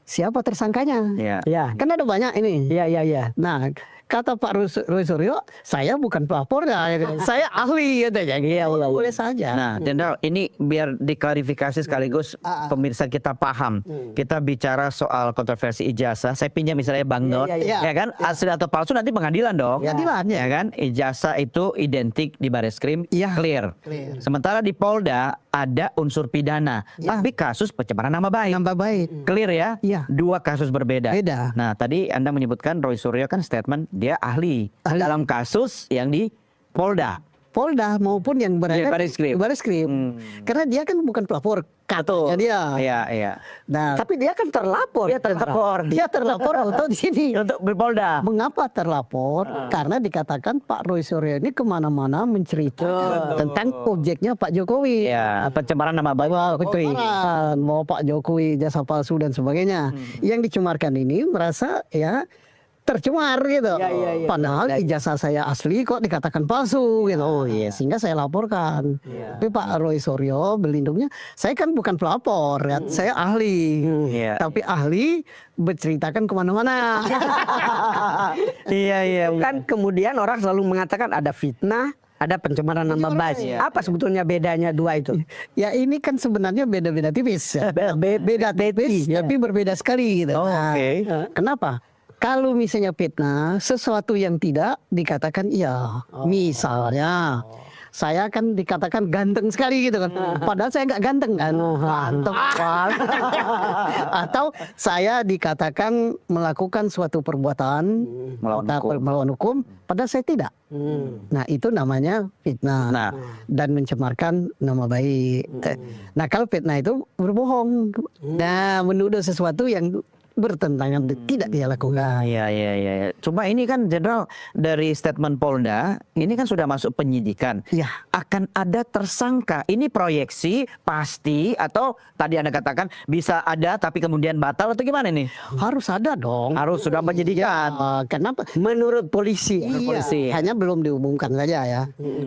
siapa tersangkanya. Ya. Kan ada banyak ini. Iya. Nah, kata Pak Roy Suryo, saya bukan pelapornya, saya ahli katanya. Iya, boleh saja. Nah, Jenderal, ini biar diklarifikasi sekaligus pemirsa kita paham. Kita bicara soal kontroversi ijazah. Saya pinjam misalnya Bang Not, ya kan? Asli atau palsu nanti pengadilan dong. Pengadilan, ya kan? Ijazah itu identik di Bareskrim, Iya. clear. Sementara di Polda ada unsur pidana, tapi kasus pencemaran nama baik. Nambah baik. Clear ya? Iya. Dua kasus berbeda. Beda. Nah, tadi Anda menyebutkan Roy Suryo kan statement dia ahli dalam kasus yang di Polda. Polda maupun yang berada Bareskrim. Karena dia kan bukan pelapor, katanya dia. Iya. Nah, Tapi dia kan terlapor. dia terlapor untuk di sini. Untuk di Polda. Mengapa terlapor? Karena dikatakan Pak Roy Suryo ini kemana-mana menceritakan tentang objeknya Pak Jokowi. Ya, pencemaran nama baik. Mau Pak Jokowi jasa palsu dan sebagainya. Yang dicemarkan ini merasa ya tercemar gitu. Padahal ijazah saya asli kok dikatakan palsu gitu. Oh iya, sehingga saya laporkan. Tapi Pak Roy Suryo berlindungnya, saya kan bukan pelapor, ya. Saya ahli. Tapi ahli berceritakan kemana-mana. Iya. Kan kemudian orang selalu mengatakan ada fitnah, ada pencemaran nama baik. Apa sebetulnya bedanya dua itu? Ya ini kan sebenarnya beda-beda tipis. Beda tipis, tapi berbeda sekali gitu. Kenapa? Kalau misalnya fitnah, sesuatu yang tidak dikatakan iya. Misalnya, saya kan dikatakan ganteng sekali gitu kan. Padahal saya nggak ganteng kan. Ganteng. Atau saya dikatakan melakukan suatu perbuatan melawan hukum, padahal saya tidak. Nah itu namanya fitnah. Dan mencemarkan nama baik. Nah kalau fitnah itu berbohong. Nah menuduh sesuatu yang bertentangan tidak dia lakukan. Iya. Cuma ini kan Jenderal dari statement Polda, ini kan sudah masuk penyidikan. Akan ada tersangka. Ini proyeksi pasti atau tadi Anda katakan bisa ada tapi kemudian batal atau gimana nih? Harus ada dong. Harus sudah penyidikan. Kenapa? Menurut polisi. Hanya belum diumumkan saja ya.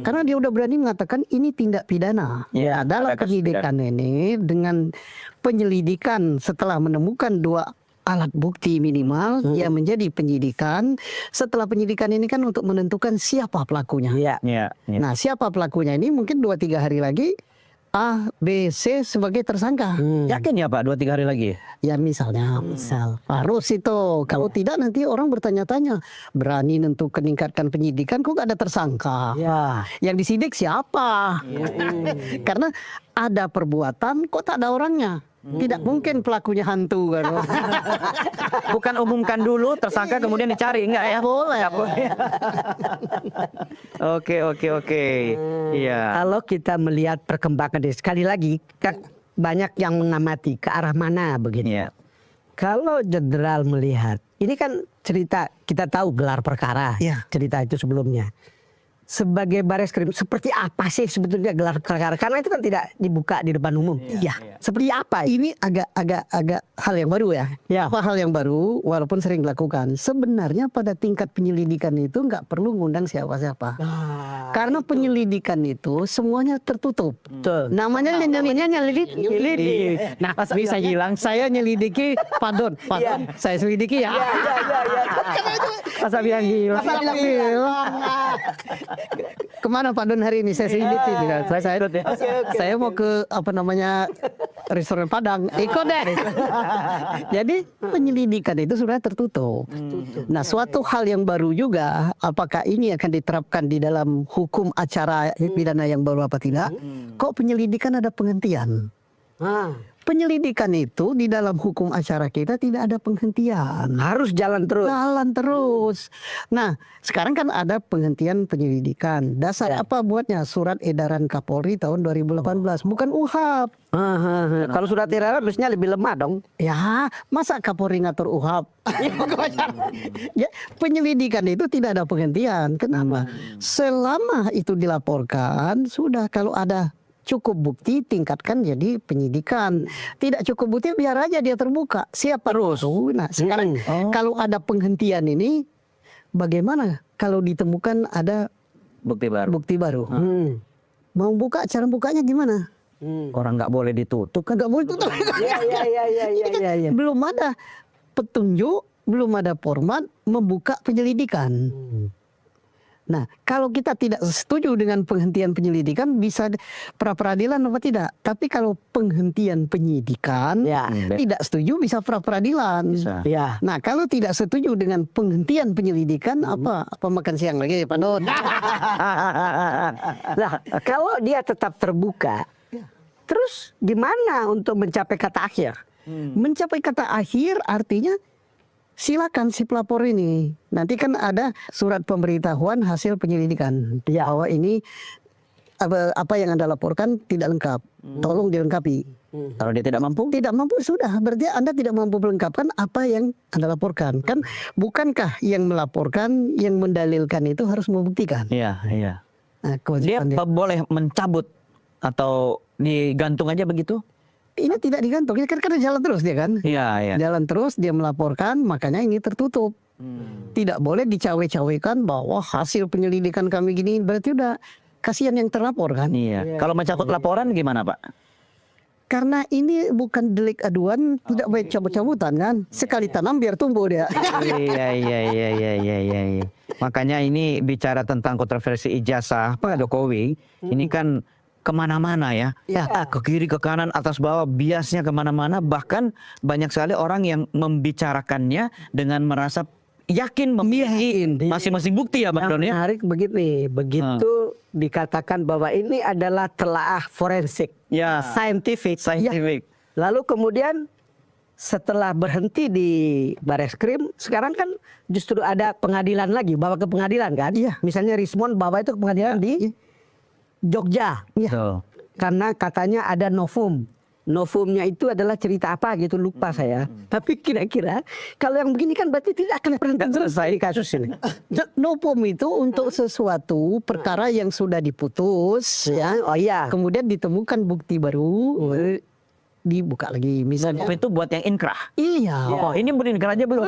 Karena dia udah berani mengatakan ini tindak pidana. Dalam penyidikan ini dengan penyelidikan setelah menemukan dua alat bukti minimal yang menjadi penyidikan. Setelah penyidikan ini kan untuk menentukan siapa pelakunya. Nah siapa pelakunya ini mungkin 2-3 hari lagi A, B, C sebagai tersangka. Yakin ya Pak 2-3 hari lagi? Ya misal harus itu. Kalau tidak nanti orang bertanya-tanya, berani meningkatkan penyidikan kok gak ada tersangka. Yang disidik siapa? Karena ada perbuatan kok tak ada orangnya. Tidak mungkin pelakunya hantu kan. Bukan umumkan dulu tersangka kemudian dicari, enggak ya? Boleh. Oke. Iya. Kalau kita melihat perkembangan sekali lagi kan banyak yang mengamati ke arah mana begini. Kalau Jenderal melihat, ini kan cerita kita tahu gelar perkara, cerita itu sebelumnya. Sebagai Bareskrim, seperti apa sih sebetulnya gelar perkara? Karena itu kan tidak dibuka di depan umum. Seperti apa? Ini agak hal yang baru ya. Apa hal yang baru walaupun sering dilakukan. Sebenarnya pada tingkat penyelidikan itu nggak perlu ngundang siapa-siapa. Karena penyelidikan itu semuanya tertutup. Namanya nyelidik. Nah, bisa hilang saya nyelidiki Padon. Saya selidiki ya. Masa bilang hilang. Kemana Pak Don hari ini? Saya selidiki. Saya mau ke restoran Padang. Ikut deh. Jadi penyelidikan itu sudah tertutup. Nah suatu hal yang baru juga, apakah ini akan diterapkan di dalam hukum acara pidana yang baru apa tidak? Kok penyelidikan ada penghentian? Penyelidikan itu di dalam hukum acara kita tidak ada penghentian. Harus jalan terus. Jalan terus. Nah, sekarang kan ada penghentian penyelidikan. Dasar apa buatnya? Surat edaran Kapolri tahun 2018, bukan UHAP. Kalau surat edaran biasanya lebih lemah dong. Ya, masa Kapolri ngatur UHAP? Ya, penyelidikan itu tidak ada penghentian. Kenapa? Selama itu dilaporkan, sudah kalau ada cukup bukti tingkatkan jadi penyidikan. Tidak cukup bukti biar aja dia terbuka. Siapa terus? Nah, sekarang kalau ada penghentian ini bagaimana kalau ditemukan ada bukti baru? Mau buka, cara bukanya gimana? Orang nggak boleh ditutup kan? Nggak boleh tutup. Iya. Belum ada petunjuk, belum ada format membuka penyelidikan. Nah, kalau kita tidak setuju dengan penghentian penyelidikan, bisa pra peradilan apa tidak. Tapi kalau penghentian penyidikan tidak setuju, bisa pra peradilan. Ya. Nah, kalau tidak setuju dengan penghentian penyelidikan, apa makan siang lagi, Pak Don? Nah, kalau dia tetap terbuka, terus gimana untuk mencapai kata akhir? Mencapai kata akhir artinya silakan si pelapor ini. Nanti kan ada surat pemberitahuan hasil penyelidikan. Bahwa ini apa yang Anda laporkan tidak lengkap. Tolong dilengkapi. Kalau dia tidak mampu? Tidak mampu sudah. Berarti Anda tidak mampu melengkapkan apa yang Anda laporkan. Kan bukankah yang melaporkan, yang mendalilkan itu harus membuktikan. Iya. Nah, Dia boleh mencabut atau digantung aja begitu? ini tidak digantung, ini kan karena jalan terus dia kan. Iya. Jalan terus, dia melaporkan, makanya ini tertutup. Tidak boleh dicawe-cawekan bahwa hasil penyelidikan kami gini, berarti udah kasihan yang terlapor kan. Iya. Kalau mencabut laporan gimana, Pak? Karena ini bukan delik aduan, tidak baik cabut-cabutan kan. Sekali tanam biar tumbuh dia. Iya. Makanya ini bicara tentang kontroversi ijazah Pak Jokowi, ini kan kemana-mana ya, ke kiri ke kanan atas bawah, biasnya kemana-mana, bahkan banyak sekali orang yang membicarakannya dengan merasa yakin memiliki masing-masing bukti ya Bang Don ya. Menarik begini, begitu dikatakan bahwa ini adalah telaah forensik, scientific. Lalu kemudian setelah berhenti di Bareskrim, sekarang kan justru ada pengadilan lagi, bawa ke pengadilan kan? Misalnya Rismon bawa itu ke pengadilan di Jogja, karena katanya ada novum. Novumnya itu adalah cerita apa gitu, lupa saya. Tapi kira-kira kalau yang begini kan berarti tidak akan pernah selesai kasus ini. Novum itu untuk sesuatu perkara yang sudah diputus, kemudian ditemukan bukti baru, dibuka lagi misalnya. Itu buat yang inkrah. Iya. Oh, ini belum inkrah aja belum.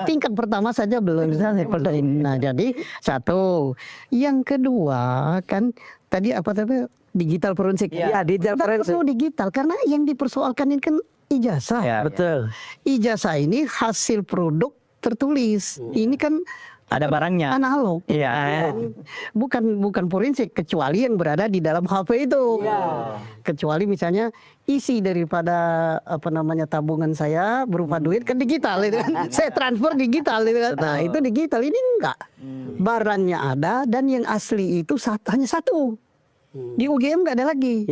Tingkat pertama saja belum misalnya. Nah, jadi satu. Yang kedua kan tadi apa tadi digital forensik. Digital forensik. Perlu digital karena yang dipersoalkan ini kan ijazah. Betul. Ijazah ini hasil produk tertulis. Ini kan ada barangnya. Analog. Bukan forensik kecuali yang berada di dalam HP itu. Kecuali misalnya isi daripada tabungan saya berupa duit kan digital itu kan. Saya transfer digital itu kan. Nah, itu digital, ini enggak. Barangnya ada dan yang asli itu hanya satu. Di UGM nggak ada lagi.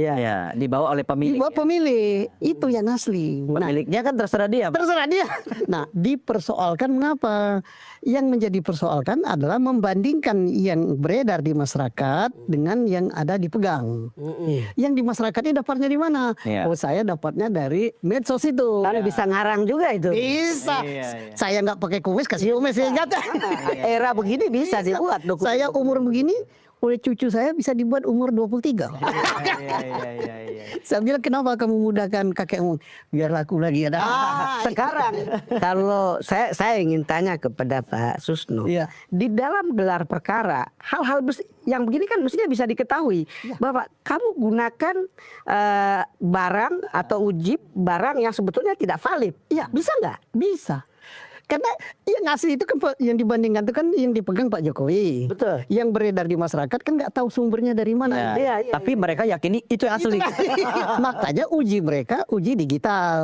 Dibawa oleh pemilik. Dibawa pemilik, itu yang asli. Pemiliknya kan terserah dia. Terserah dia. Nah, dipersoalkan mengapa? Yang menjadi persoalkan adalah membandingkan yang beredar di masyarakat dengan yang ada dipegang. Yang di masyarakat ini dapatnya di mana? Oh, saya dapatnya dari medsos itu. Karena bisa ngarang juga itu. Bisa. Saya nggak pakai kumis, kasih kumis ya. Era begini bisa dibuat dokumen. Saya umur begini, oleh cucu saya bisa dibuat umur 23. Saya bilang, kenapa kamu mudahkan kakekmu? Biar laku lagi ada. Sekarang kalau saya ingin tanya kepada Pak Susno, di dalam gelar perkara hal-hal yang begini kan mestinya bisa diketahui bahwa kamu gunakan barang atau uji barang yang sebetulnya tidak valid. Bisa nggak? Bisa. Karena yang asli itu kan yang dibandingkan itu kan yang dipegang Pak Jokowi. Betul. Yang beredar di masyarakat kan nggak tahu sumbernya dari mana. Tapi mereka yakini itu yang asli. Makanya uji mereka uji digital.